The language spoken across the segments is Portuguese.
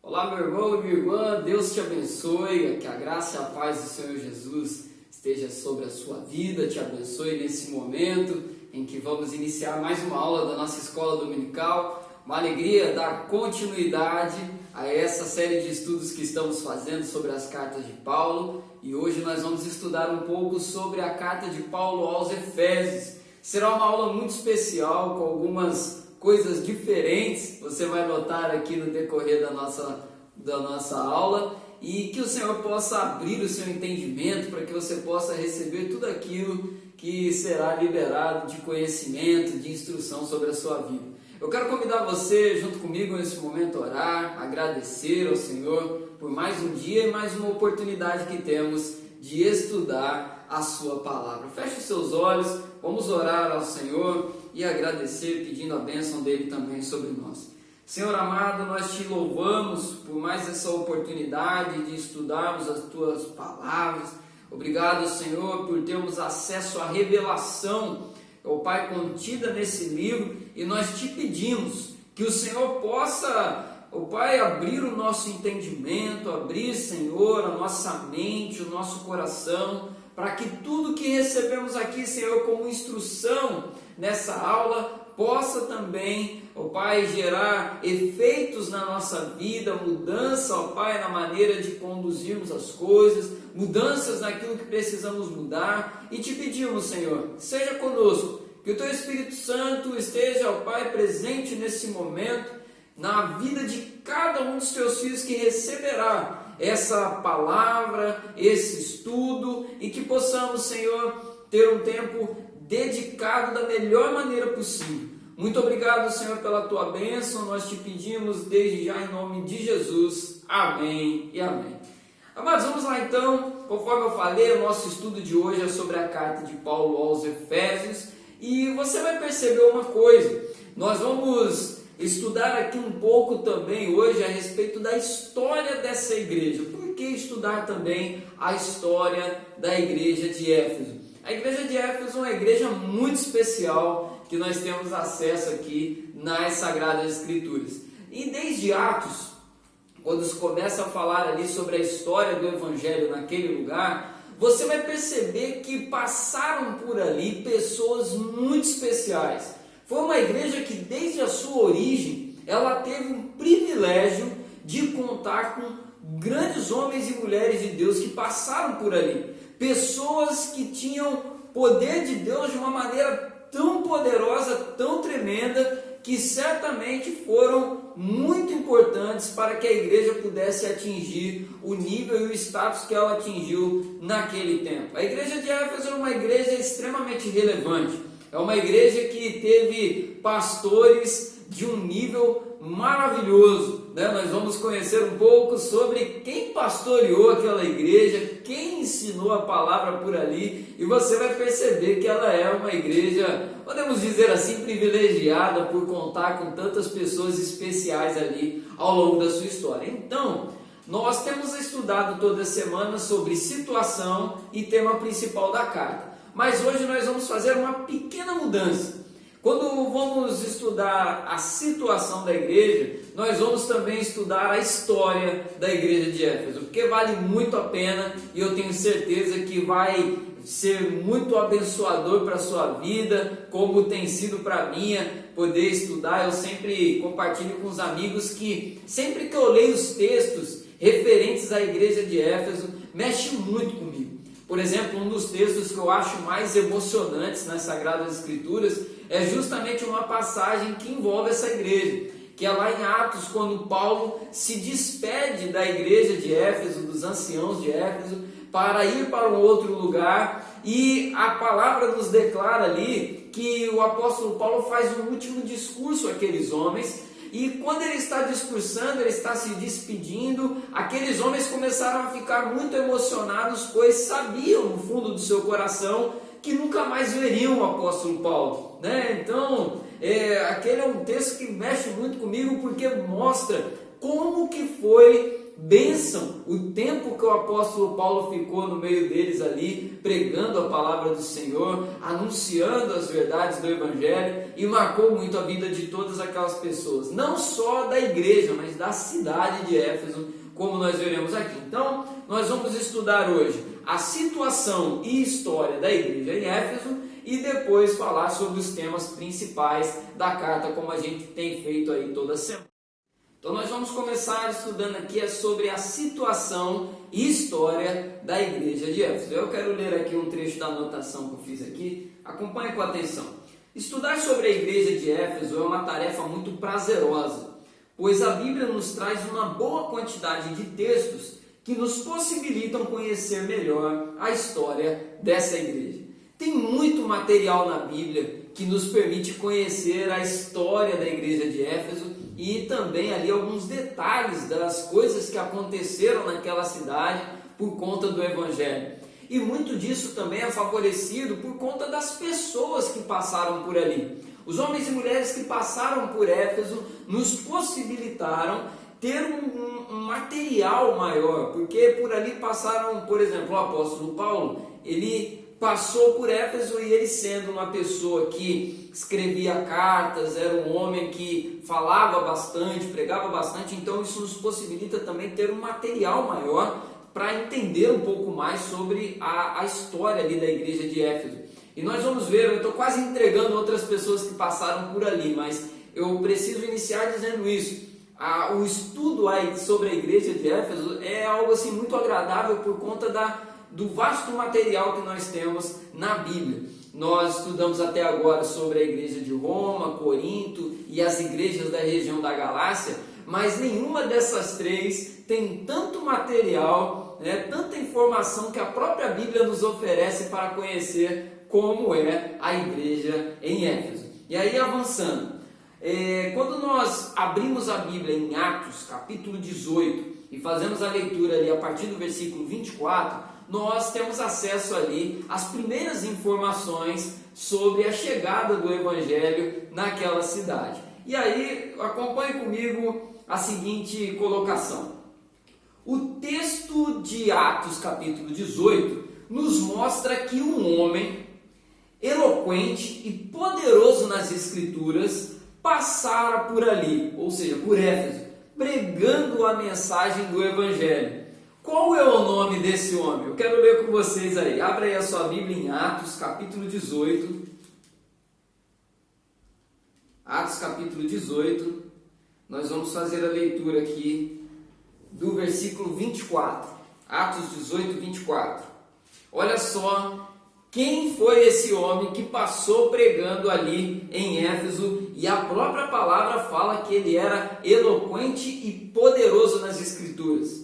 Olá, meu irmão e minha irmã, Deus te abençoe, que a graça e a paz do Senhor Jesus esteja sobre a sua vida, te abençoe nesse momento em que vamos iniciar mais uma aula da nossa escola dominical. Uma alegria dar continuidade a essa série de estudos que estamos fazendo sobre as cartas de Paulo, e hoje nós vamos estudar um pouco sobre a carta de Paulo aos Efésios. Será uma aula muito especial, com algumas coisas diferentes, você vai notar aqui no decorrer da nossa aula, e que o Senhor possa abrir o seu entendimento para que você possa receber tudo aquilo que será liberado de conhecimento, de instrução sobre a sua vida. Eu quero convidar você, junto comigo nesse momento, a orar, agradecer ao Senhor por mais um dia e mais uma oportunidade que temos de estudar a sua palavra. Feche os seus olhos, vamos orar ao Senhor e agradecer, pedindo a bênção dele também sobre nós. Senhor amado, nós te louvamos por mais essa oportunidade de estudarmos as tuas palavras. Obrigado, Senhor, por termos acesso à revelação, ó Pai, contida nesse livro, e nós te pedimos que o Senhor possa, ó Pai, abrir o nosso entendimento, abrir, Senhor, a nossa mente, o nosso coração, para que tudo que recebemos aqui, Senhor, como instrução nessa aula, possa também, ó Pai, gerar efeitos na nossa vida, mudança, ó Pai, na maneira de conduzirmos as coisas, mudanças naquilo que precisamos mudar, e te pedimos, Senhor, seja conosco, que o Teu Espírito Santo esteja, ó Pai, presente nesse momento, na vida de cada um dos Teus filhos que receberá essa palavra, esse estudo, e que possamos, Senhor, ter um tempo dedicado da melhor maneira possível. Muito obrigado, Senhor, pela Tua bênção, nós te pedimos desde já em nome de Jesus. Amém e amém. Amados, vamos lá então, conforme eu falei, o nosso estudo de hoje é sobre a carta de Paulo aos Efésios, e você vai perceber uma coisa, nós vamos estudar aqui um pouco também hoje a respeito da história dessa igreja. Por que estudar também a história da igreja de Éfeso? A igreja de Éfeso é uma igreja muito especial que nós temos acesso aqui nas Sagradas Escrituras. E desde Atos, quando se começa a falar ali sobre a história do Evangelho naquele lugar, você vai perceber que passaram por ali pessoas muito especiais. Foi uma igreja que desde a sua origem, ela teve um privilégio de contar com grandes homens e mulheres de Deus que passaram por ali. Pessoas que tinham poder de Deus de uma maneira tão poderosa, tão tremenda, que certamente foram muito importantes para que a igreja pudesse atingir o nível e o status que ela atingiu naquele tempo. A igreja de Éfeso é uma igreja extremamente relevante. É uma igreja que teve pastores de um nível maravilhoso, né? Nós vamos conhecer um pouco sobre quem pastoreou aquela igreja, quem ensinou a palavra por ali, e você vai perceber que ela é uma igreja, podemos dizer assim, privilegiada por contar com tantas pessoas especiais ali ao longo da sua história. Então, nós temos estudado toda semana sobre situação e tema principal da carta. Mas hoje nós vamos fazer uma pequena mudança. Quando vamos estudar a situação da igreja, nós vamos também estudar a história da igreja de Éfeso, porque vale muito a pena e eu tenho certeza que vai ser muito abençoador para a sua vida, como tem sido para mim poder estudar. Eu sempre compartilho com os amigos que sempre que eu leio os textos referentes à igreja de Éfeso, mexe muito comigo. Por exemplo, um dos textos que eu acho mais emocionantes nas Sagradas Escrituras é justamente uma passagem que envolve essa igreja, que é lá em Atos, quando Paulo se despede da igreja de Éfeso, dos anciãos de Éfeso, para ir para um outro lugar, e a palavra nos declara ali que o apóstolo Paulo faz um último discurso àqueles homens. E quando ele está discursando, ele está se despedindo, aqueles homens começaram a ficar muito emocionados, pois sabiam no fundo do seu coração que nunca mais veriam o apóstolo Paulo, né? Então, aquele é um texto que mexe muito comigo, porque mostra como que foi bênção o tempo que o apóstolo Paulo ficou no meio deles ali, pregando a palavra do Senhor, anunciando as verdades do Evangelho, e marcou muito a vida de todas aquelas pessoas, não só da igreja, mas da cidade de Éfeso, como nós veremos aqui. Então, nós vamos estudar hoje a situação e história da igreja em Éfeso e depois falar sobre os temas principais da carta, como a gente tem feito aí toda semana. Então nós vamos começar estudando aqui sobre a situação e história da igreja de Éfeso. Eu quero ler aqui um trecho da anotação que eu fiz aqui, acompanhe com atenção. Estudar sobre a igreja de Éfeso é uma tarefa muito prazerosa, pois a Bíblia nos traz uma boa quantidade de textos que nos possibilitam conhecer melhor a história dessa igreja. Tem muito material na Bíblia que nos permite conhecer a história da igreja de Éfeso e também ali alguns detalhes das coisas que aconteceram naquela cidade por conta do Evangelho. E muito disso também é favorecido por conta das pessoas que passaram por ali. Os homens e mulheres que passaram por Éfeso nos possibilitaram ter um material maior, porque por ali passaram, por exemplo, o apóstolo Paulo, ele passou por Éfeso e ele, sendo uma pessoa que escrevia cartas, era um homem que falava bastante, pregava bastante, então isso nos possibilita também ter um material maior para entender um pouco mais sobre a história ali da igreja de Éfeso. E nós vamos ver, eu estou quase entregando outras pessoas que passaram por ali, mas eu preciso iniciar dizendo isso. O estudo aí sobre a igreja de Éfeso é algo assim muito agradável por conta do vasto material que nós temos na Bíblia. Nós estudamos até agora sobre a igreja de Roma, Corinto e as igrejas da região da Galácia, mas nenhuma dessas três tem tanto material, tanta informação que a própria Bíblia nos oferece para conhecer como é a igreja em Éfeso. E aí, avançando, quando nós abrimos a Bíblia em Atos, capítulo 18, e fazemos a leitura ali a partir do versículo 24, nós temos acesso ali às primeiras informações sobre a chegada do Evangelho naquela cidade. E aí, acompanhe comigo a seguinte colocação. O texto de Atos, capítulo 18, nos mostra que um homem eloquente e poderoso nas Escrituras passara por ali, ou seja, por Éfeso, pregando a mensagem do Evangelho. Qual é o nome desse homem? Eu quero ler com vocês aí. Abra aí a sua Bíblia em Atos, capítulo 18. Atos, capítulo 18. Nós vamos fazer a leitura aqui do versículo 24. Atos 18, 24. Olha só quem foi esse homem que passou pregando ali em Éfeso, e a própria palavra fala que ele era eloquente e poderoso nas Escrituras.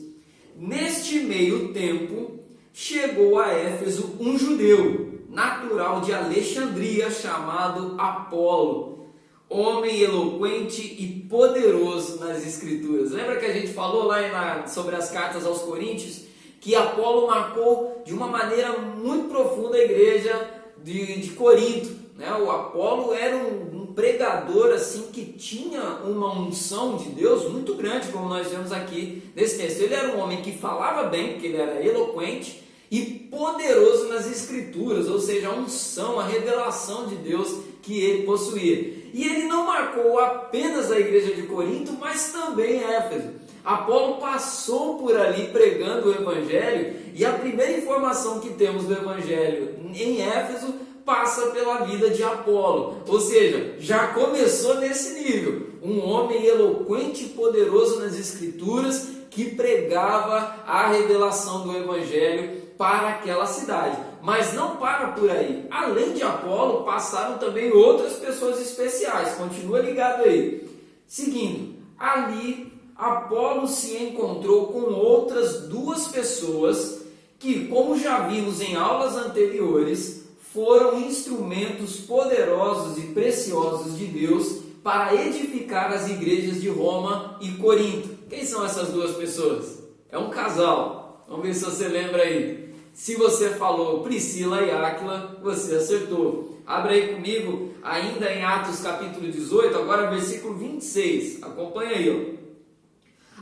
Neste meio tempo, chegou a Éfeso um judeu, natural de Alexandria, chamado Apolo, homem eloquente e poderoso nas Escrituras. Lembra que a gente falou lá sobre as cartas aos Coríntios, que Apolo marcou de uma maneira muito profunda a igreja de Corinto, né? O Apolo era um pregador assim que tinha uma unção de Deus muito grande, como nós vemos aqui nesse texto. Ele era um homem que falava bem, porque ele era eloquente e poderoso nas Escrituras, ou seja, a unção, a revelação de Deus que ele possuía. E ele não marcou apenas a igreja de Corinto, mas também Éfeso. Apolo passou por ali pregando o Evangelho, e a primeira informação que temos do Evangelho em Éfeso passa pela vida de Apolo, ou seja, já começou nesse nível, um homem eloquente e poderoso nas Escrituras que pregava a revelação do Evangelho para aquela cidade. Mas não para por aí, além de Apolo, passaram também outras pessoas especiais, continua ligado aí. Seguindo, ali Apolo se encontrou com outras duas pessoas que, como já vimos em aulas anteriores, foram instrumentos poderosos e preciosos de Deus para edificar as igrejas de Roma e Corinto. Quem são essas duas pessoas? É um casal. Vamos ver se você lembra aí. Se você falou Priscila e Áquila, você acertou. Abre aí comigo, ainda em Atos capítulo 18, agora versículo 26. Acompanha aí, ó.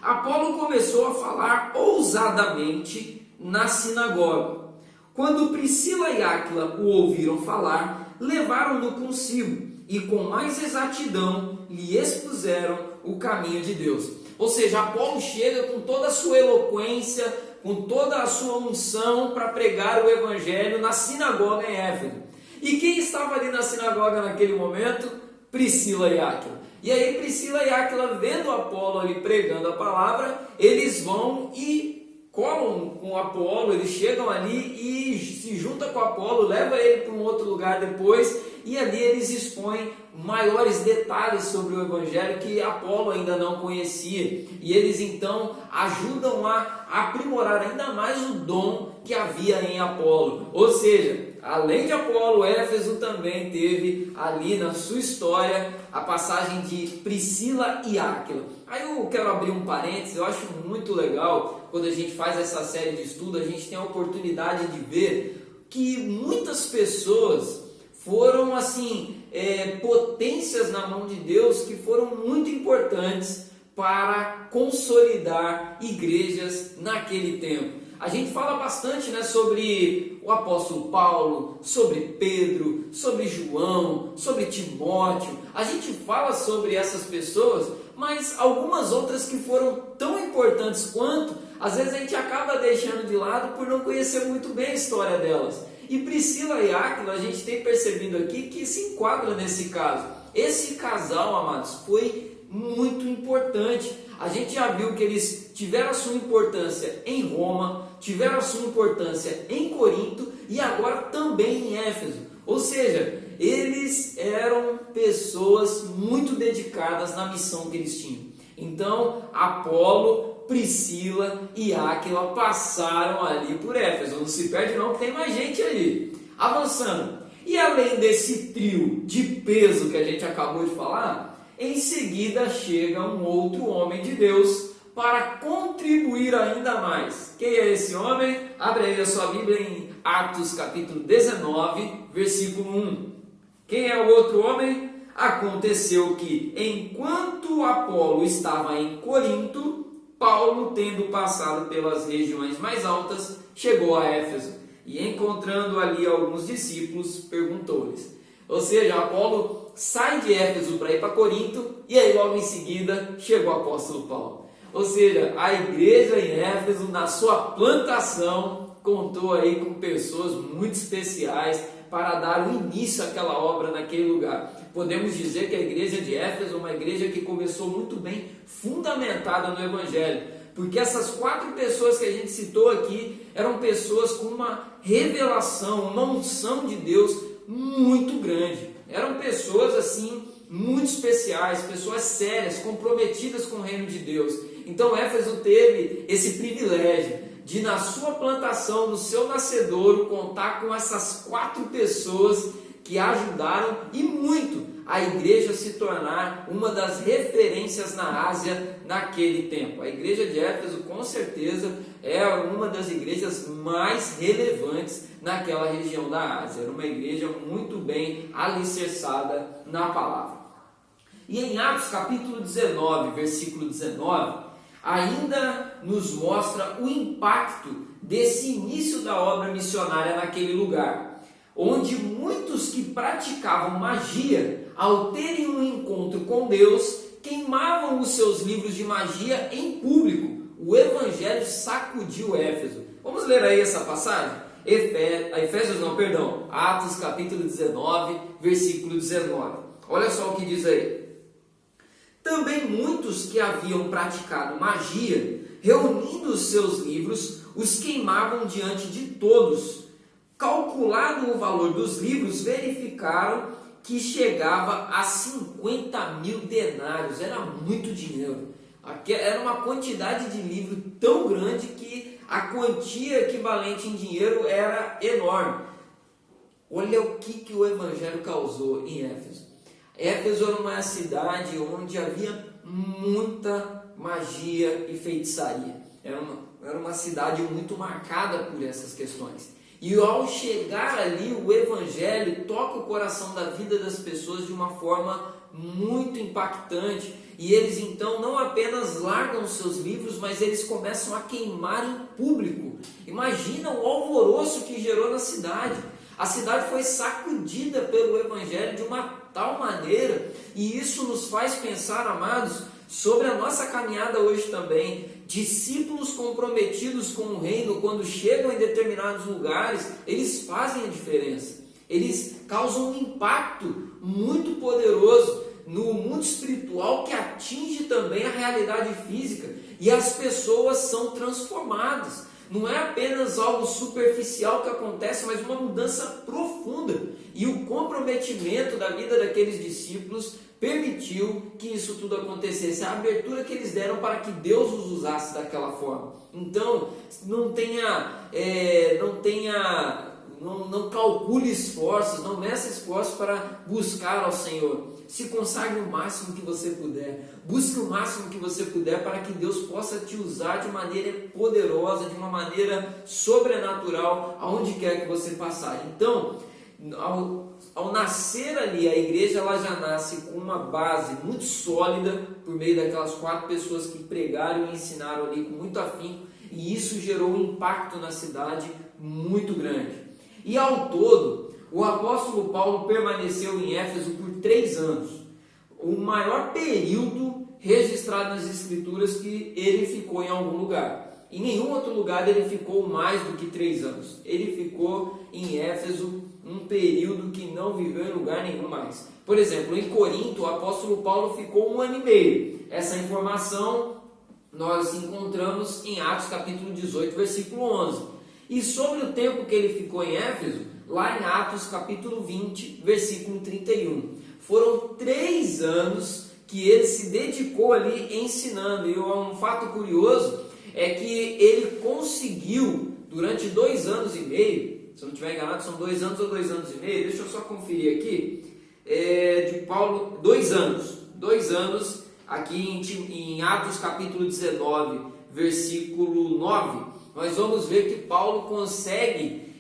Apolo começou a falar ousadamente na sinagoga. Quando Priscila e Áquila o ouviram falar, levaram-no consigo e com mais exatidão lhe expuseram o caminho de Deus. Ou seja, Apolo chega com toda a sua eloquência, com toda a sua unção para pregar o evangelho na sinagoga em Éfeso. E quem estava ali na sinagoga naquele momento? Priscila e Áquila. E aí Priscila e Áquila, vendo Apolo ali pregando a palavra, eles vão e colam com Apolo, eles chegam ali e se juntam com Apolo, leva ele para um outro lugar depois, e ali eles expõem maiores detalhes sobre o evangelho que Apolo ainda não conhecia, e eles então ajudam a aprimorar ainda mais o dom que havia em Apolo. Ou seja, além de Apolo, Éfeso também teve ali na sua história a passagem de Priscila e Áquila. Aí eu quero abrir um parênteses, eu acho muito legal quando a gente faz essa série de estudo, a gente tem a oportunidade de ver que muitas pessoas foram assim, potências na mão de Deus que foram muito importantes para consolidar igrejas naquele tempo. A gente fala bastante, né, sobre o apóstolo Paulo, sobre Pedro, sobre João, sobre Timóteo. A gente fala sobre essas pessoas, mas algumas outras que foram tão importantes quanto, às vezes a gente acaba deixando de lado por não conhecer muito bem a história delas. E Priscila e Áquila, a gente tem percebido aqui que se enquadra nesse caso. Esse casal, amados, foi muito importante. A gente já viu que eles tiveram a sua importância em Roma, tiveram a sua importância em Corinto e agora também em Éfeso. Ou seja, eles eram pessoas muito dedicadas na missão que eles tinham. Então, Apolo, Priscila e Áquila passaram ali por Éfeso. Não se perde não, que tem mais gente ali. Avançando. E além desse trio de peso que a gente acabou de falar, em seguida chega um outro homem de Deus para contribuir ainda mais. Quem é esse homem? Abre aí a sua Bíblia em Atos capítulo 19, versículo 1. Quem é o outro homem? Aconteceu que, enquanto Apolo estava em Corinto, Paulo, tendo passado pelas regiões mais altas, chegou a Éfeso e, encontrando ali alguns discípulos, perguntou-lhes. Ou seja, Apolo sai de Éfeso para ir para Corinto e aí logo em seguida chegou o apóstolo Paulo. Ou seja, a igreja em Éfeso, na sua plantação, contou aí com pessoas muito especiais para dar o início àquela obra naquele lugar. Podemos dizer que a igreja de Éfeso é uma igreja que começou muito bem fundamentada no Evangelho, porque essas 4 pessoas que a gente citou aqui eram pessoas com uma revelação, uma unção de Deus muito grande. Eram pessoas assim muito especiais, pessoas sérias, comprometidas com o reino de Deus. Então Éfeso teve esse privilégio de, na sua plantação, no seu nascedouro, contar com essas 4 pessoas que ajudaram e muito a igreja se tornar uma das referências na Ásia naquele tempo. A igreja de Éfeso, com certeza, é uma das igrejas mais relevantes naquela região da Ásia. Era uma igreja muito bem alicerçada na palavra. E em Atos capítulo 19, versículo 19, ainda nos mostra o impacto desse início da obra missionária naquele lugar, onde muitos que praticavam magia, ao terem um encontro com Deus, queimavam os seus livros de magia em público. O evangelho sacudiu Éfeso. Vamos ler aí essa passagem? Atos capítulo 19, versículo 19. Olha só o que diz aí. Também muitos que haviam praticado magia, reunindo os seus livros, os queimavam diante de todos. Calculado o valor dos livros, verificaram que chegava a 50.000 denários. Era muito dinheiro. Era uma quantidade de livro tão grande que a quantia equivalente em dinheiro era enorme. Olha o que o evangelho causou em Éfeso. Éfeso era uma cidade onde havia muita magia e feitiçaria. Era uma cidade muito marcada por essas questões. E ao chegar ali, o evangelho toca o coração da vida das pessoas de uma forma muito impactante. E eles então não apenas largam os seus livros, mas eles começam a queimar em público. Imagina o alvoroço que gerou na cidade. A cidade foi sacudida pelo Evangelho de uma tal maneira, e isso nos faz pensar, amados, sobre a nossa caminhada hoje também. Discípulos comprometidos com o reino, quando chegam em determinados lugares, eles fazem a diferença. Eles causam um impacto muito poderoso no mundo espiritual que atinge também a realidade física, e as pessoas são transformadas. Não é apenas algo superficial que acontece, mas uma mudança profunda. E o comprometimento da vida daqueles discípulos permitiu que isso tudo acontecesse. A abertura que eles deram para que Deus os usasse daquela forma. Então, não calcule esforços, não meça esforços para buscar ao Senhor. Se consagre o máximo que você puder. Busque o máximo que você puder para que Deus possa te usar de maneira poderosa, de uma maneira sobrenatural, aonde quer que você passar. Então, ao nascer ali, a igreja ela já nasce com uma base muito sólida, por meio daquelas 4 pessoas que pregaram e ensinaram ali com muito afinco, e isso gerou um impacto na cidade muito grande. E ao todo, o apóstolo Paulo permaneceu em Éfeso por 3 anos, o maior período registrado nas Escrituras que ele ficou em algum lugar. Em nenhum outro lugar ele ficou mais do que 3 anos. Ele ficou em Éfeso um período que não viveu em lugar nenhum mais. Por exemplo, em Corinto, o apóstolo Paulo ficou 1 ano e meio. Essa informação nós encontramos em Atos capítulo 18, versículo 11. E sobre o tempo que ele ficou em Éfeso, lá em Atos capítulo 20, versículo 31. Foram 3 anos que ele se dedicou ali ensinando. E um fato curioso é que ele conseguiu, durante 2 anos e meio, se eu não estiver enganado, são 2 anos ou 2 anos e meio, deixa eu só conferir aqui, de Paulo, 2 anos. 2 anos, aqui em Atos capítulo 19, versículo 9, nós vamos ver que Paulo consegue,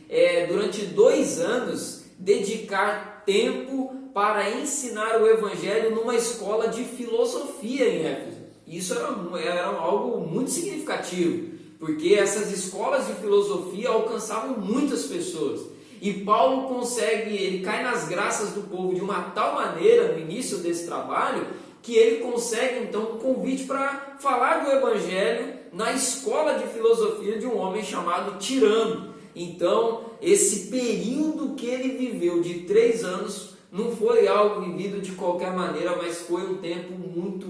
durante 2 anos, dedicar tempo para ensinar o Evangelho numa escola de filosofia em Éfeso. Isso era algo muito significativo, porque essas escolas de filosofia alcançavam muitas pessoas. E Paulo ele cai nas graças do povo de uma tal maneira no início desse trabalho, que ele consegue então um convite para falar do Evangelho na escola de filosofia de um homem chamado Tirano. Então, esse período que ele viveu de 3 anos não foi algo vivido de qualquer maneira, mas foi um tempo muito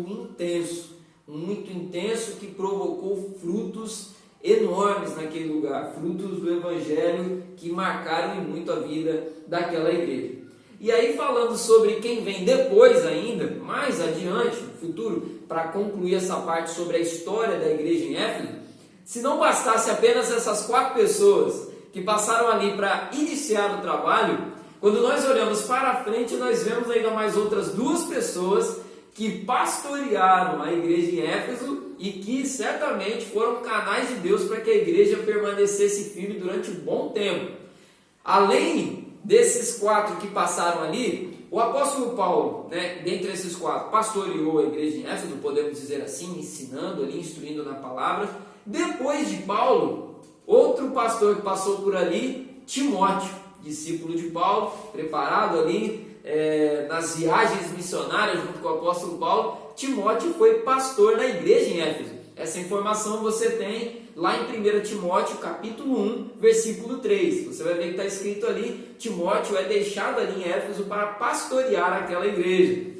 intenso que provocou frutos enormes naquele lugar, frutos do Evangelho que marcaram muito a vida daquela igreja. E aí, falando sobre quem vem depois ainda, mais adiante, no futuro, para concluir essa parte sobre a história da igreja em Éfeso, se não bastasse apenas essas 4 pessoas que passaram ali para iniciar o trabalho, quando nós olhamos para frente, nós vemos ainda mais outras 2 pessoas que pastorearam a igreja em Éfeso e que certamente foram canais de Deus para que a igreja permanecesse firme durante um bom tempo. Além desses 4 que passaram ali, o apóstolo Paulo, dentre esses 4, pastoreou a igreja em Éfeso, podemos dizer assim, ensinando ali, instruindo na palavra. Depois de Paulo, outro pastor que passou por ali, Timóteo, discípulo de Paulo, preparado ali nas viagens missionárias junto com o apóstolo Paulo. Timóteo foi pastor na igreja em Éfeso. Essa informação você tem lá em 1 Timóteo capítulo 1, versículo 3. Você vai ver que está escrito ali, Timóteo é deixado ali em Éfeso para pastorear aquela igreja.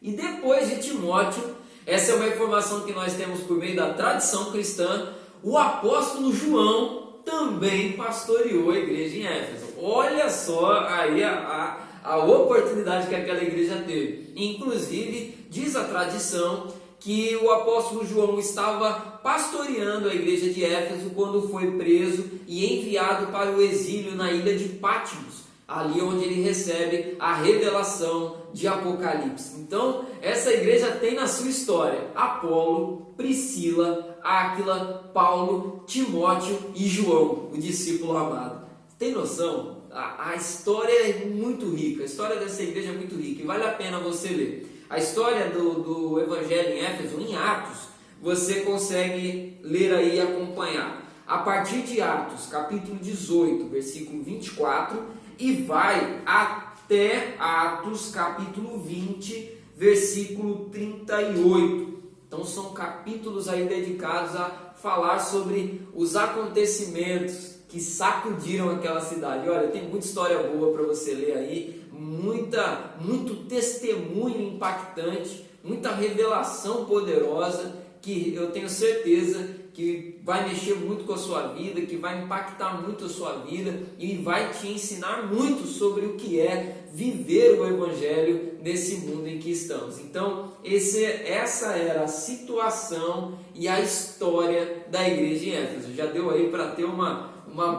E depois de Timóteo, essa é uma informação que nós temos por meio da tradição cristã, o apóstolo João também pastoreou a igreja em Éfeso. Olha só aí a oportunidade que aquela igreja teve. Inclusive, diz a tradição que o apóstolo João estava pastoreando a igreja de Éfeso quando foi preso e enviado para o exílio na ilha de Patmos, ali onde ele recebe a revelação de Apocalipse. Então, essa igreja tem na sua história Apolo, Priscila, Áquila, Paulo, Timóteo e João, o discípulo amado. Tem noção a história é muito rica, a história dessa igreja é muito rica e vale a pena você ler. A história do Evangelho em Éfeso, em Atos, você consegue ler aí e acompanhar. A partir de Atos, capítulo 18, versículo 24, e vai até Atos, capítulo 20, versículo 38. Então são capítulos aí dedicados a falar sobre os acontecimentos que sacudiram aquela cidade. Olha, tem muita história boa para você ler aí, muito testemunho impactante, muita revelação poderosa que eu tenho certeza que vai mexer muito com a sua vida, que vai impactar muito a sua vida e vai te ensinar muito sobre o que é viver o Evangelho nesse mundo em que estamos. Então, essa era a situação e a história da igreja em Éfeso. Já deu aí para ter uma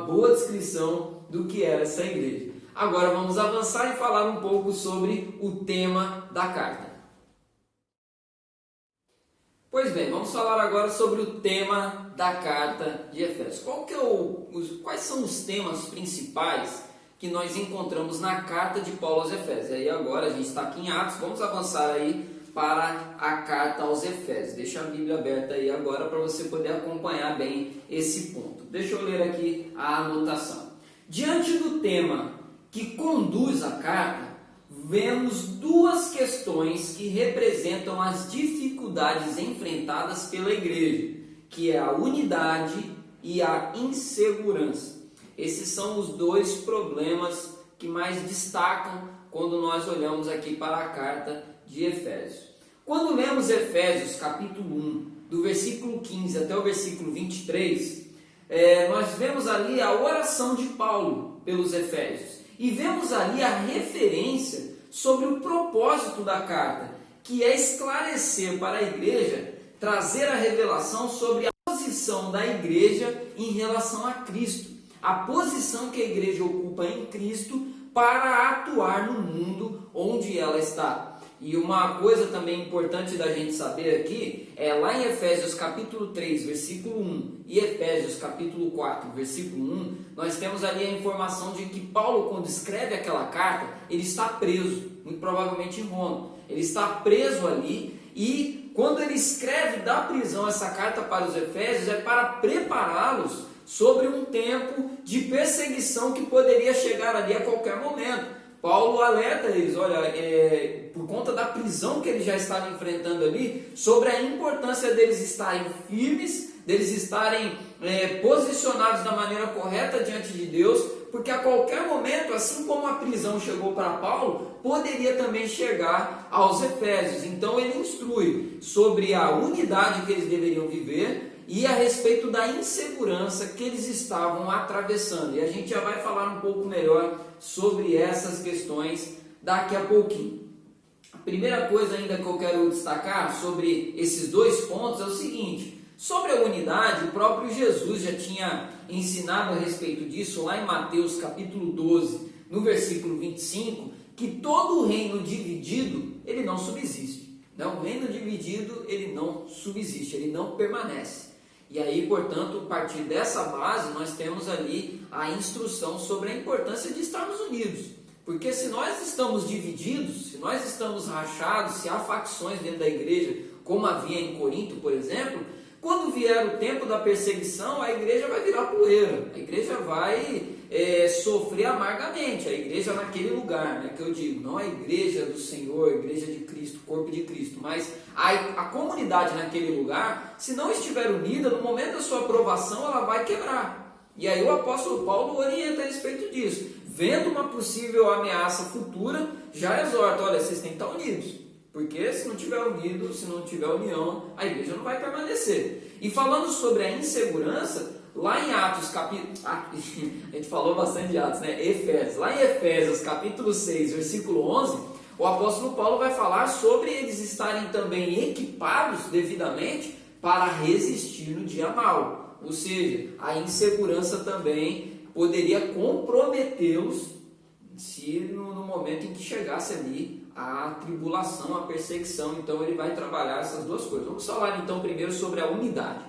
boa descrição do que era essa igreja. Agora vamos avançar e falar um pouco sobre o tema da carta. Pois bem, vamos falar agora sobre o tema da carta de Efésios. Quais são os temas principais que nós encontramos na carta de Paulo aos Efésios? E aí agora a gente está aqui em Atos, vamos avançar aí para a carta aos Efésios. Deixa a Bíblia aberta aí agora para você poder acompanhar bem esse ponto. Deixa eu ler aqui a anotação. Diante do tema que conduz a carta, vemos duas questões que representam as dificuldades enfrentadas pela igreja, que é a unidade e a insegurança. Esses são os dois problemas que mais destacam quando nós olhamos aqui para a carta de Efésios. Quando lemos Efésios capítulo 1, do versículo 15 até o versículo 23, nós vemos ali a oração de Paulo pelos Efésios. E vemos ali a referência sobre o propósito da carta, que é esclarecer para a igreja, trazer a revelação sobre a posição da igreja em relação a Cristo, a posição que a igreja ocupa em Cristo para atuar no mundo onde ela está. E uma coisa também importante da gente saber aqui é lá em Efésios capítulo 3, versículo 1 e Efésios capítulo 4, versículo 1, nós temos ali a informação de que Paulo, quando escreve aquela carta, ele está preso, muito provavelmente em Roma. Ele está preso ali e quando ele escreve da prisão essa carta para os Efésios é para prepará-los sobre um tempo de perseguição que poderia chegar ali a qualquer momento. Paulo alerta eles, olha, por conta da prisão que eles já estavam enfrentando ali, sobre a importância deles estarem firmes, deles estarem posicionados da maneira correta diante de Deus, porque a qualquer momento, assim como a prisão chegou para Paulo, poderia também chegar aos Efésios. Então ele instrui sobre a unidade que eles deveriam viver e a respeito da insegurança que eles estavam atravessando. E a gente já vai falar um pouco melhor sobre essas questões daqui a pouquinho. A primeira coisa ainda que eu quero destacar sobre esses dois pontos é o seguinte: sobre a unidade, o próprio Jesus já tinha ensinado a respeito disso lá em Mateus capítulo 12, no versículo 25, que todo o reino dividido, ele não subsiste. O reino dividido, ele não subsiste, ele não permanece. E aí, portanto, a partir dessa base, nós temos ali a instrução sobre a importância de estarmos unidos. Porque se nós estamos divididos, se nós estamos rachados, se há facções dentro da igreja, como havia em Corinto, por exemplo, quando vier o tempo da perseguição, a igreja vai virar poeira, a igreja vai sofrer amargamente, a igreja naquele lugar, que eu digo, não a igreja do Senhor, a igreja de Cristo, corpo de Cristo, mas a comunidade naquele lugar, se não estiver unida, no momento da sua aprovação, ela vai quebrar. E aí o apóstolo Paulo orienta a respeito disso, vendo uma possível ameaça futura, já exorta, olha, vocês têm que estar unidos, porque se não tiver unido, se não tiver união, a igreja não vai permanecer. E falando sobre a insegurança, lá em Atos, a gente falou bastante de Atos, Efésios. Lá em Efésios, capítulo 6, versículo 11, o apóstolo Paulo vai falar sobre eles estarem também equipados devidamente para resistir no dia mau. Ou seja, a insegurança também poderia comprometê-los se no momento em que chegasse ali a tribulação, a perseguição. Então ele vai trabalhar essas duas coisas. Vamos falar então primeiro sobre a unidade.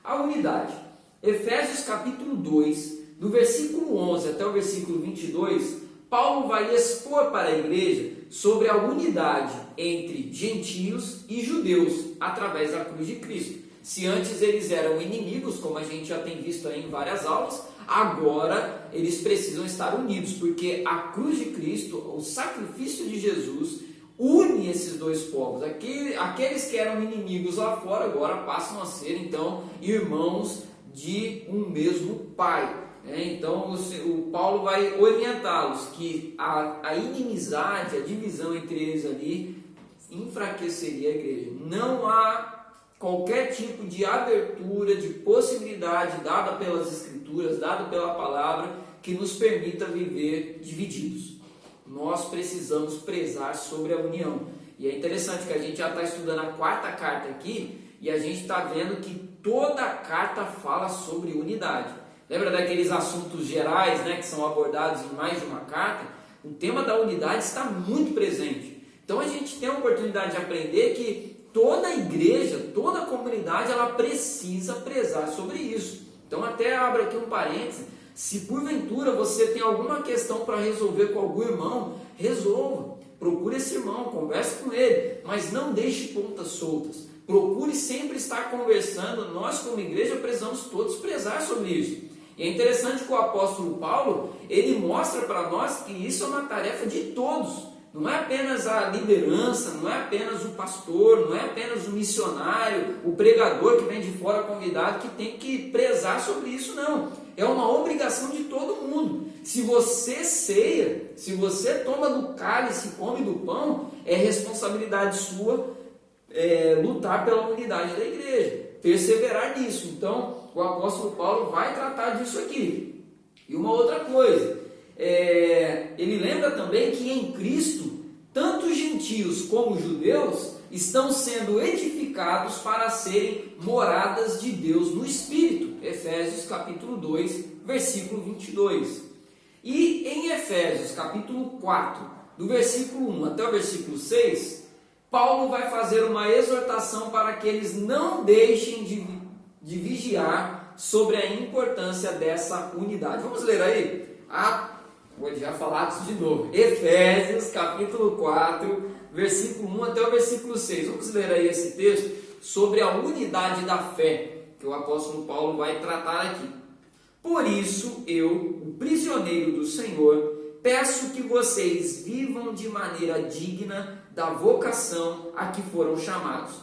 A unidade. Efésios capítulo 2, do versículo 11 até o versículo 22, Paulo vai expor para a igreja sobre a unidade entre gentios e judeus através da cruz de Cristo. Se antes eles eram inimigos, como a gente já tem visto aí em várias aulas, agora eles precisam estar unidos, porque a cruz de Cristo, o sacrifício de Jesus, une esses dois povos. Aqueles que eram inimigos lá fora agora passam a ser então irmãos de um mesmo Pai. Então o Paulo vai orientá-los que a inimizade, a divisão entre eles ali enfraqueceria a igreja. Não há qualquer tipo de abertura, de possibilidade dada pelas Escrituras, dada pela palavra, que nos permita viver divididos. Nós precisamos prezar sobre a união. E é interessante que a gente já está estudando a quarta carta aqui e a gente está vendo que toda a carta fala sobre unidade. Lembra daqueles assuntos gerais, né, que são abordados em mais de uma carta? O tema da unidade está muito presente. Então a gente tem a oportunidade de aprender que toda a igreja, toda a comunidade, ela precisa prezar sobre isso. Então até abro aqui um parênteses. Se porventura você tem alguma questão para resolver com algum irmão, resolva. Procure esse irmão, converse com ele, mas não deixe pontas soltas. Procure sempre estar conversando. Nós como igreja precisamos todos prezar sobre isso. E é interessante que o apóstolo Paulo, ele mostra para nós que isso é uma tarefa de todos. Não é apenas a liderança, não é apenas o pastor, não é apenas o missionário, o pregador que vem de fora convidado que tem que prezar sobre isso, não. É uma obrigação de todo mundo. Se você ceia, se você toma do cálice e come do pão, é responsabilidade sua lutar pela unidade da igreja, perseverar nisso. Então, o apóstolo Paulo vai tratar disso aqui. E uma outra coisa, ele lembra também que em Cristo, tanto gentios como judeus estão sendo edificados para serem moradas de Deus no Espírito. Efésios capítulo 2, versículo 22. E em Efésios capítulo 4, do versículo 1 até o versículo 6, Paulo vai fazer uma exortação para que eles não deixem de vigiar sobre a importância dessa unidade. Vamos ler aí? Vou já falar de novo. Efésios capítulo 4, versículo 1 até o versículo 6. Vamos ler aí esse texto sobre a unidade da fé, que o apóstolo Paulo vai tratar aqui. Por isso, eu, o prisioneiro do Senhor, peço que vocês vivam de maneira digna da vocação a que foram chamados,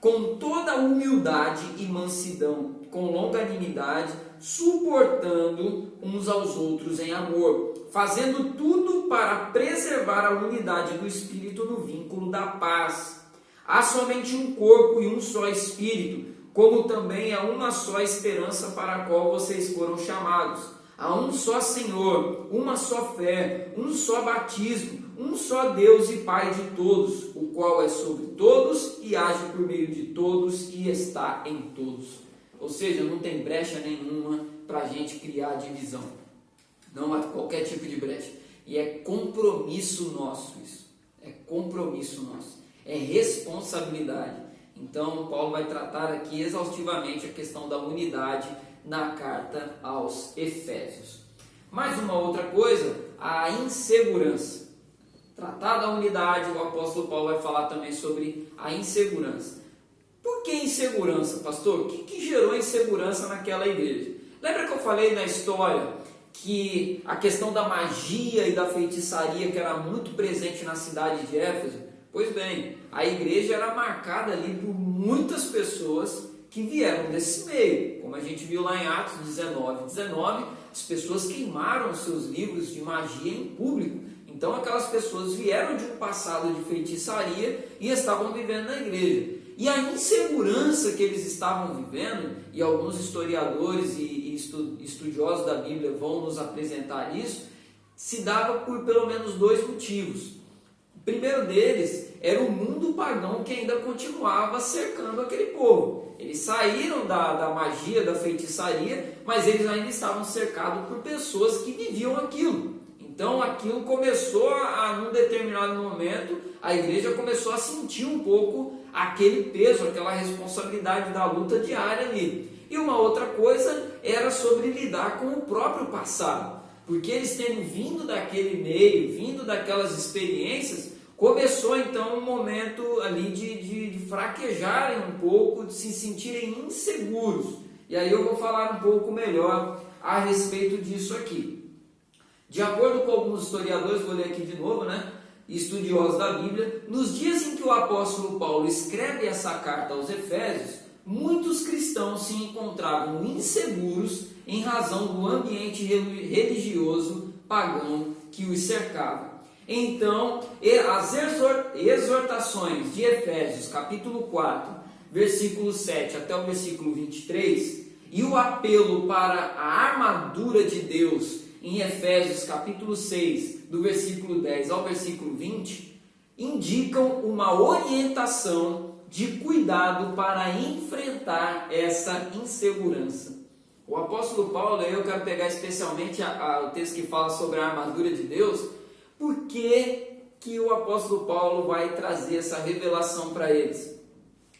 com toda humildade e mansidão, com longanimidade, suportando uns aos outros em amor, fazendo tudo para preservar a unidade do Espírito no vínculo da paz. Há somente um corpo e um só Espírito, como também há uma só esperança para a qual vocês foram chamados. Há um só Senhor, uma só fé, um só batismo, um só Deus e Pai de todos, o qual é sobre todos e age por meio de todos e está em todos. Ou seja, não tem brecha nenhuma para a gente criar divisão. Não há qualquer tipo de brecha. E é compromisso nosso isso. É compromisso nosso. É responsabilidade. Então, Paulo vai tratar aqui exaustivamente a questão da unidade na carta aos Efésios. Mais uma outra coisa, a insegurança. Tratar da unidade, o apóstolo Paulo vai falar também sobre a insegurança. Por que insegurança, pastor? O que gerou insegurança naquela igreja? Lembra que eu falei na história que a questão da magia e da feitiçaria que era muito presente na cidade de Éfeso? Pois bem, a igreja era marcada ali por muitas pessoas que vieram desse meio. Como a gente viu lá em Atos 19, as pessoas queimaram seus livros de magia em público. Então aquelas pessoas vieram de um passado de feitiçaria e estavam vivendo na igreja. E a insegurança que eles estavam vivendo, e alguns historiadores e estudiosos da Bíblia vão nos apresentar isso, se dava por pelo menos dois motivos. O primeiro deles era o mundo pagão que ainda continuava cercando aquele povo. Eles saíram da magia, da feitiçaria, mas eles ainda estavam cercados por pessoas que viviam aquilo. Então aquilo começou num determinado momento, a igreja começou a sentir um pouco aquele peso, aquela responsabilidade da luta diária ali. E uma outra coisa era sobre lidar com o próprio passado, porque eles tendo vindo daquele meio, vindo daquelas experiências, começou então um momento ali de fraquejarem um pouco, de se sentirem inseguros. E aí eu vou falar um pouco melhor a respeito disso aqui. De acordo com alguns historiadores, vou ler aqui de novo, estudiosos da Bíblia, nos dias em que o apóstolo Paulo escreve essa carta aos Efésios, muitos cristãos se encontravam inseguros em razão do ambiente religioso pagão que os cercava. Então, as exortações de Efésios, capítulo 4, versículo 7 até o versículo 23, e o apelo para a armadura de Deus em Efésios, capítulo 6, do versículo 10 ao versículo 20, indicam uma orientação de cuidado para enfrentar essa insegurança. O apóstolo Paulo, eu quero pegar especialmente o texto que fala sobre a armadura de Deus. Por que o apóstolo Paulo vai trazer essa revelação para eles?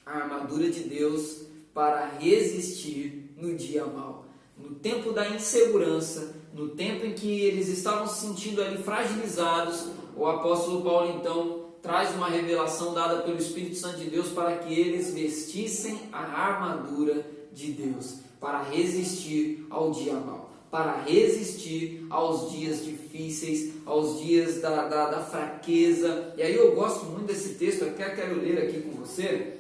A armadura de Deus para resistir no dia mau. No tempo da insegurança, no tempo em que eles estavam se sentindo ali fragilizados, o apóstolo Paulo então traz uma revelação dada pelo Espírito Santo de Deus para que eles vestissem a armadura de Deus, para resistir ao dia mau, para resistir aos dias difíceis, aos dias da fraqueza. E aí eu gosto muito desse texto, eu quero ler aqui com você,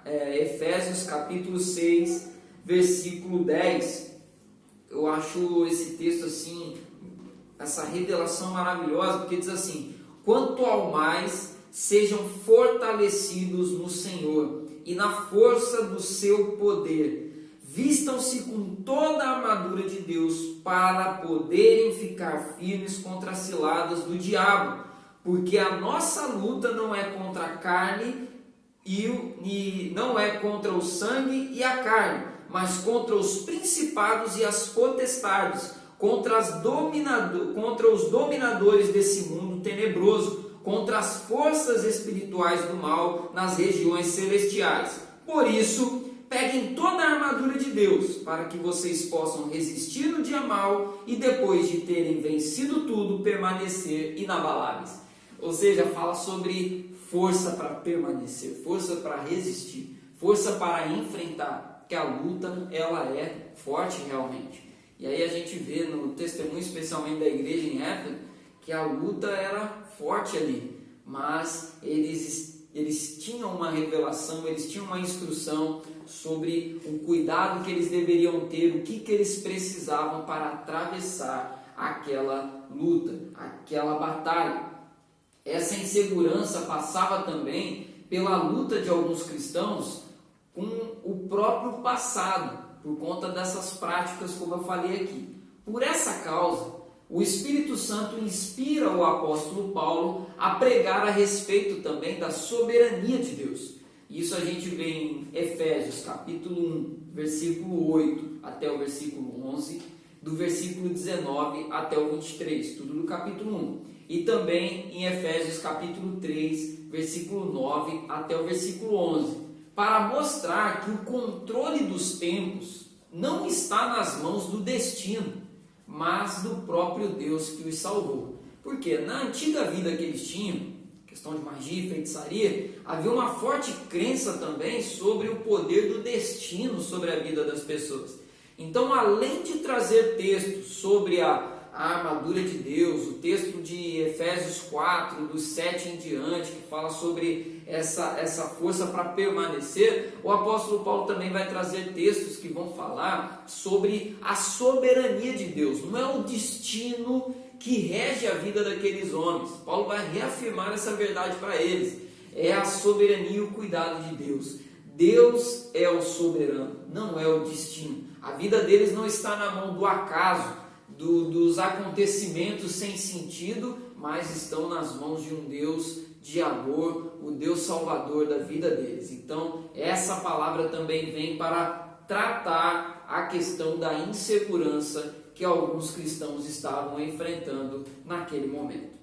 Efésios capítulo 6, versículo 10. Eu acho esse texto assim, essa revelação maravilhosa, porque diz assim: quanto ao mais, sejam fortalecidos no Senhor e na força do seu poder. Vistam-se com toda a armadura de Deus para poderem ficar firmes contra as ciladas do diabo, porque a nossa luta não é contra a carne e não é contra o sangue e a carne, mas contra os principados e as potestades, contra os dominadores desse mundo tenebroso, contra as forças espirituais do mal nas regiões celestiais. Por isso, peguem toda a armadura de Deus, para que vocês possam resistir no dia mau e depois de terem vencido tudo, permanecer inabaláveis. Ou seja, fala sobre força para permanecer, força para resistir, força para enfrentar, que a luta ela é forte realmente. E aí a gente vê no testemunho, especialmente da igreja em Éfeso, que a luta era forte ali, mas eles tinham uma revelação, eles tinham uma instrução sobre o cuidado que eles deveriam ter, o que eles precisavam para atravessar aquela luta, aquela batalha. Essa insegurança passava também pela luta de alguns cristãos com o próprio passado, por conta dessas práticas, como eu falei aqui. Por essa causa, o Espírito Santo inspira o apóstolo Paulo a pregar a respeito também da soberania de Deus. Isso a gente vê em Efésios capítulo 1, versículo 8 até o versículo 11, do versículo 19 até o 23, tudo no capítulo 1. E também em Efésios capítulo 3, versículo 9 até o versículo 11, para mostrar que o controle dos tempos não está nas mãos do destino, mas do próprio Deus que os salvou. Porque na antiga vida que eles tinham, questão de magia e feitiçaria, havia uma forte crença também sobre o poder do destino sobre a vida das pessoas. Então, além de trazer textos sobre a armadura de Deus, o texto de Efésios 4, dos 7 em diante, que fala sobre essa força para permanecer, o apóstolo Paulo também vai trazer textos que vão falar sobre a soberania de Deus. Não é o destino que rege a vida daqueles homens. Paulo vai reafirmar essa verdade para eles. É a soberania e o cuidado de Deus. Deus é o soberano, não é o destino. A vida deles não está na mão do acaso, dos acontecimentos sem sentido, mas estão nas mãos de um Deus de amor, o Deus salvador da vida deles. Então, essa palavra também vem para tratar a questão da insegurança que alguns cristãos estavam enfrentando naquele momento.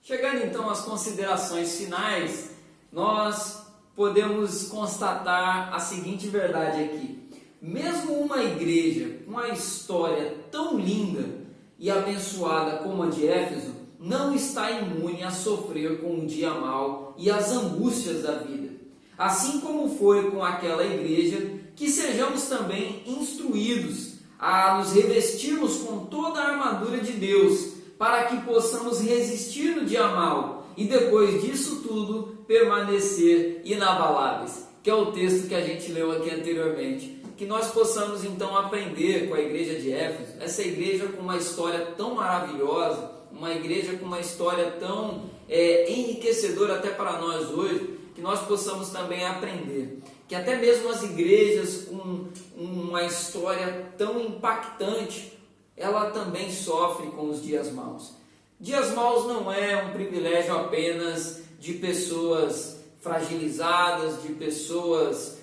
Chegando então às considerações finais, nós podemos constatar a seguinte verdade aqui: mesmo uma igreja com uma história tão linda e abençoada como a de Éfeso, não está imune a sofrer com o dia mau e as angústias da vida. Assim como foi com aquela igreja, que sejamos também instruídos a nos revestirmos com toda a armadura de Deus, para que possamos resistir no dia mau e depois disso tudo permanecer inabaláveis, que é o texto que a gente leu aqui anteriormente. Que nós possamos então aprender com a igreja de Éfeso, essa igreja com uma história tão maravilhosa, uma igreja com uma história tão enriquecedora até para nós hoje, que nós possamos também aprender que até mesmo as igrejas com uma história tão impactante, ela também sofre com os dias maus. Dias maus não é um privilégio apenas de pessoas fragilizadas, de pessoas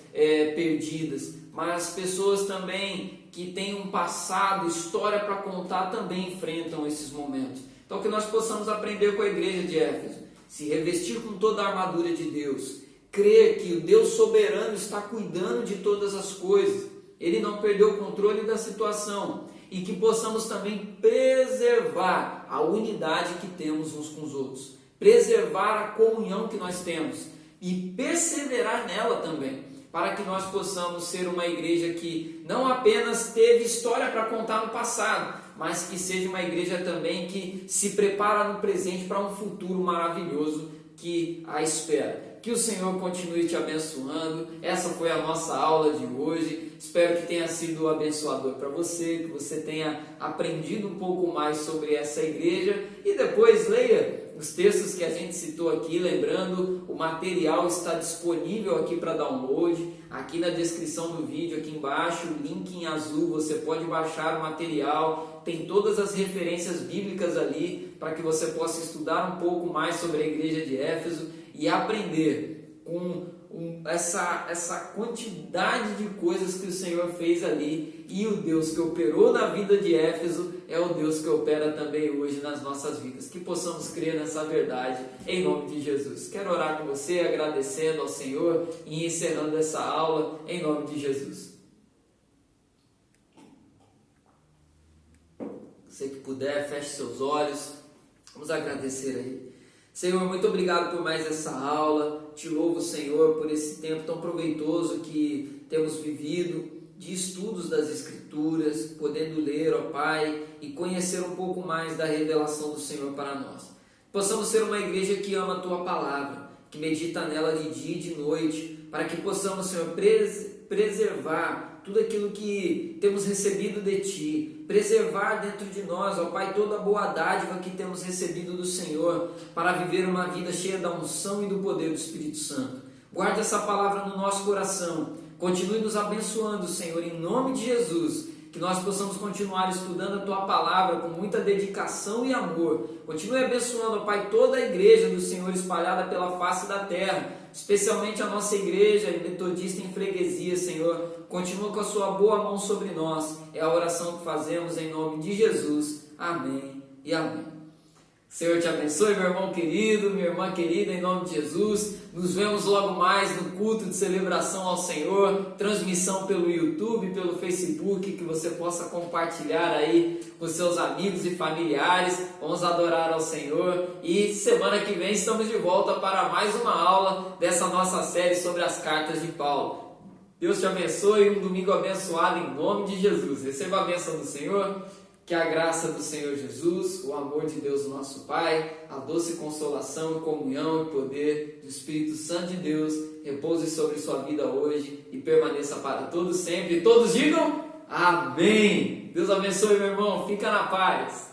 perdidas, mas pessoas também que têm um passado, história para contar, também enfrentam esses momentos. Então que nós possamos aprender com a igreja de Éfeso, se revestir com toda a armadura de Deus, crer que o Deus soberano está cuidando de todas as coisas, Ele não perdeu o controle da situação, e que possamos também preservar a unidade que temos uns com os outros, preservar a comunhão que nós temos e perseverar nela também, para que nós possamos ser uma igreja que não apenas teve história para contar no passado, mas que seja uma igreja também que se prepara no presente para um futuro maravilhoso que a espera. Que o Senhor continue te abençoando. Essa foi a nossa aula de hoje. Espero que tenha sido abençoador para você, que você tenha aprendido um pouco mais sobre essa igreja e depois leia os textos que a gente citou aqui. Lembrando, o material está disponível aqui para download, aqui na descrição do vídeo, aqui embaixo, o link em azul, você pode baixar o material, tem todas as referências bíblicas ali, para que você possa estudar um pouco mais sobre a igreja de Éfeso e aprender com essa quantidade de coisas que o Senhor fez ali. E o Deus que operou na vida de Éfeso é o Deus que opera também hoje nas nossas vidas. Que possamos crer nessa verdade em nome de Jesus. Quero orar com você, agradecendo ao Senhor e encerrando essa aula em nome de Jesus. Você que puder, feche seus olhos. Vamos agradecer aí. Senhor, muito obrigado por mais essa aula. Te louvo, Senhor, por esse tempo tão proveitoso que temos vivido, de estudos das Escrituras, podendo ler, ó Pai, e conhecer um pouco mais da revelação do Senhor para nós. Possamos ser uma igreja que ama a Tua Palavra, que medita nela de dia e de noite, para que possamos, Senhor, preservar tudo aquilo que temos recebido de Ti, preservar dentro de nós, ó Pai, toda a boa dádiva que temos recebido do Senhor, para viver uma vida cheia da unção e do poder do Espírito Santo. Guarde essa palavra no nosso coração, continue nos abençoando, Senhor, em nome de Jesus, que nós possamos continuar estudando a Tua Palavra com muita dedicação e amor. Continue abençoando, ó Pai, toda a igreja do Senhor espalhada pela face da terra, especialmente a nossa igreja metodista em freguesia, Senhor. Continua com a Sua boa mão sobre nós. É a oração que fazemos em nome de Jesus. Amém e amém. Senhor te abençoe, meu irmão querido, minha irmã querida, em nome de Jesus. Nos vemos logo mais no culto de celebração ao Senhor, transmissão pelo YouTube, pelo Facebook, que você possa compartilhar aí com seus amigos e familiares. Vamos adorar ao Senhor e semana que vem estamos de volta para mais uma aula dessa nossa série sobre as cartas de Paulo. Deus te abençoe, um domingo abençoado em nome de Jesus. Receba a bênção do Senhor. Que a graça do Senhor Jesus, o amor de Deus, nosso Pai, a doce consolação, comunhão e poder do Espírito Santo de Deus repouse sobre sua vida hoje e permaneça para todos sempre. E todos digam amém. Deus abençoe, meu irmão. Fica na paz.